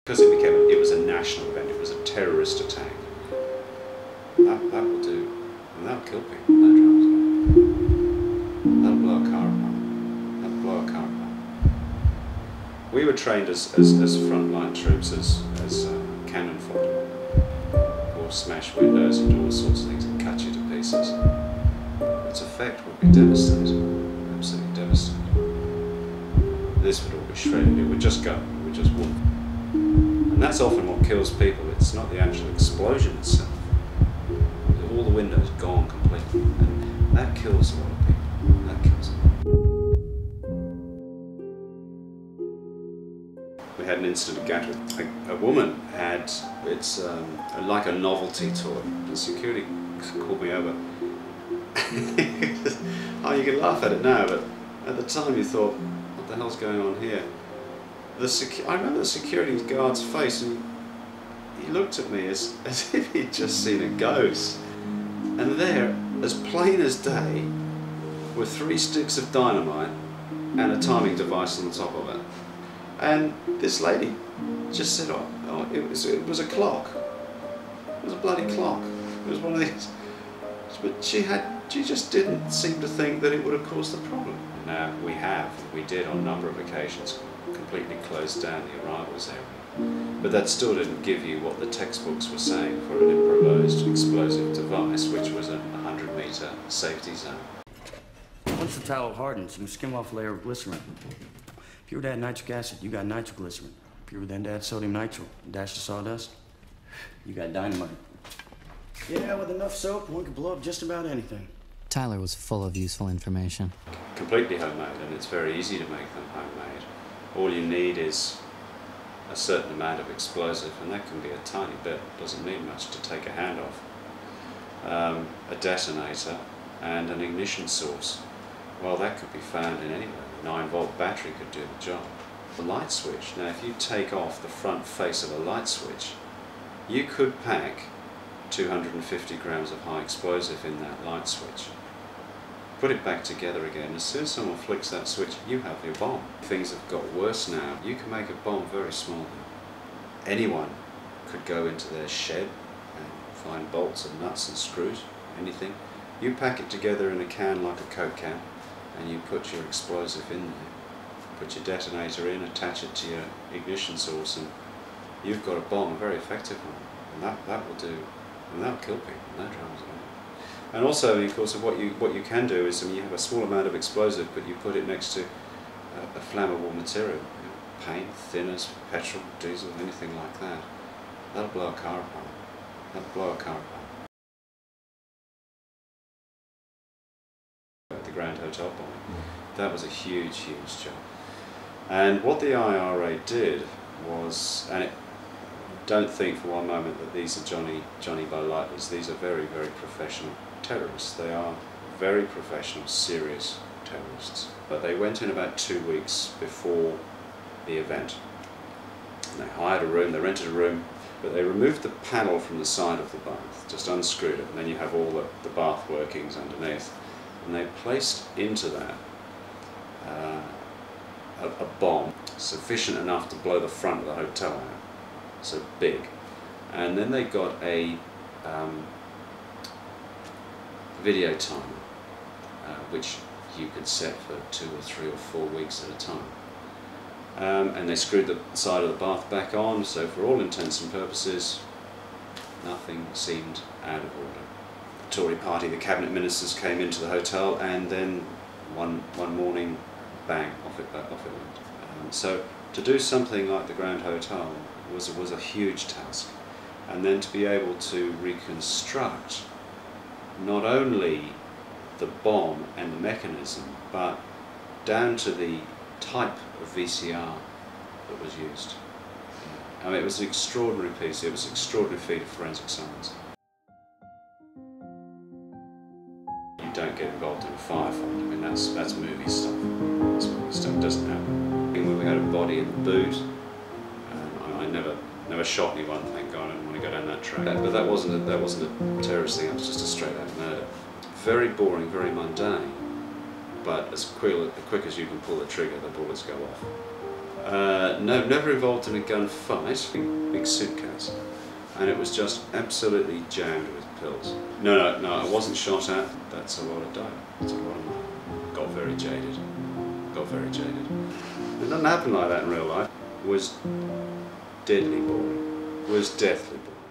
Because it was a national event, it was a terrorist attack. That will do. And that'll kill people, no dramas. That'll blow a car apart. That'll blow a car apart. We were trained as frontline troops, as cannon fodder, or smash windows and do all sorts of things and cut you to pieces. Its effect would be devastating, absolutely devastating. This would all be shredded, it would just go, it would just walk. And that's often what kills people. It's not the actual explosion itself. All the windows gone completely, and that kills a lot of people. That kills them. We had an incident at Gatwick. A woman had, it's like a novelty toy. The security called me over. Oh, you can laugh at it now, but at the time you thought, what the hell's going on here? I remember the security guard's face, and he looked at me as if he'd just seen a ghost. And there, as plain as day, were 3 sticks of dynamite and a timing device on the top of it. And this lady just said, oh it was a clock. It was a bloody clock. It was one of these. But she just didn't seem to think that it would have caused the problem. Now, we did on a number of occasions completely closed down the arrivals area. But that still didn't give you what the textbooks were saying for an improvised explosive device, which was a 100-meter safety zone. Once the tallow hardens, you can skim off a layer of glycerin. If you were to add nitric acid, you got nitroglycerin. If you were then to add sodium nitro and dash the sawdust, you got dynamite. Yeah, with enough soap, one could blow up just about anything. Tyler was full of useful information. Completely homemade, and it's very easy to make them homemade. All you need is a certain amount of explosive, and that can be a tiny bit, doesn't need much to take a hand off. A detonator and an ignition source. Well, that could be found in anywhere. A 9-volt battery could do the job. The light switch. Now, if you take off the front face of a light switch, you could pack 250 grams of high explosive in that light switch. Put it back together again. As soon as someone flicks that switch, you have your bomb. Things have got worse now. You can make a bomb very small now. Anyone could go into their shed and find bolts and nuts and screws, anything. You pack it together in a can like a Coke can, and you put your explosive in there. Put your detonator in, attach it to your ignition source, and you've got a bomb, a very effective one. And that will do, and that'll kill people, no dramas at all. And also, of course, what you can do is, you have a small amount of explosive, but you put it next to a flammable material, paint, thinners, petrol, diesel, anything like that. That'll blow a car apart. That'll blow a car apart. At the Grand Hotel bombing, that was a huge, huge job. And what the IRA did was, don't think for one moment that these are Johnny by lighters. These are very, very professional terrorists. They are very professional, serious terrorists. But they went in about 2 weeks before the event. And they hired a room, they rented a room, but they removed the panel from the side of the bath, just unscrewed it, and then you have all the bath workings underneath. And they placed into that a bomb sufficient enough to blow the front of the hotel out. So big. And then they got a video timer, which you could set for 2 or 3 or 4 weeks at a time. And they screwed the side of the bath back on, so for all intents and purposes, nothing seemed out of order. The Tory party, the cabinet ministers came into the hotel, and then one morning, bang, off it went. So to do something like the Grand Hotel was a huge task, and then to be able to reconstruct not only the bomb and the mechanism, but down to the type of VCR that was used. I mean, it was an extraordinary piece. It was an extraordinary feat of forensic science. You don't get involved in a firefight. I mean, that's movie stuff. That's movie stuff. It doesn't happen. When we had a body in the boot, I never shot anyone, thank God. I didn't want to go down that track. But that wasn't a terrorist thing. It was just a straight-out murder. Very boring, very mundane. But as quick as you can pull the trigger, the bullets go off. No, never involved in a gunfight. Big suitcase, and it was just absolutely jammed with pills. No, I wasn't shot at. That's a lot of dope. That's a lot of money. Got very jaded. It doesn't happen like that in real life. Was deadly boring. Was deathly boring.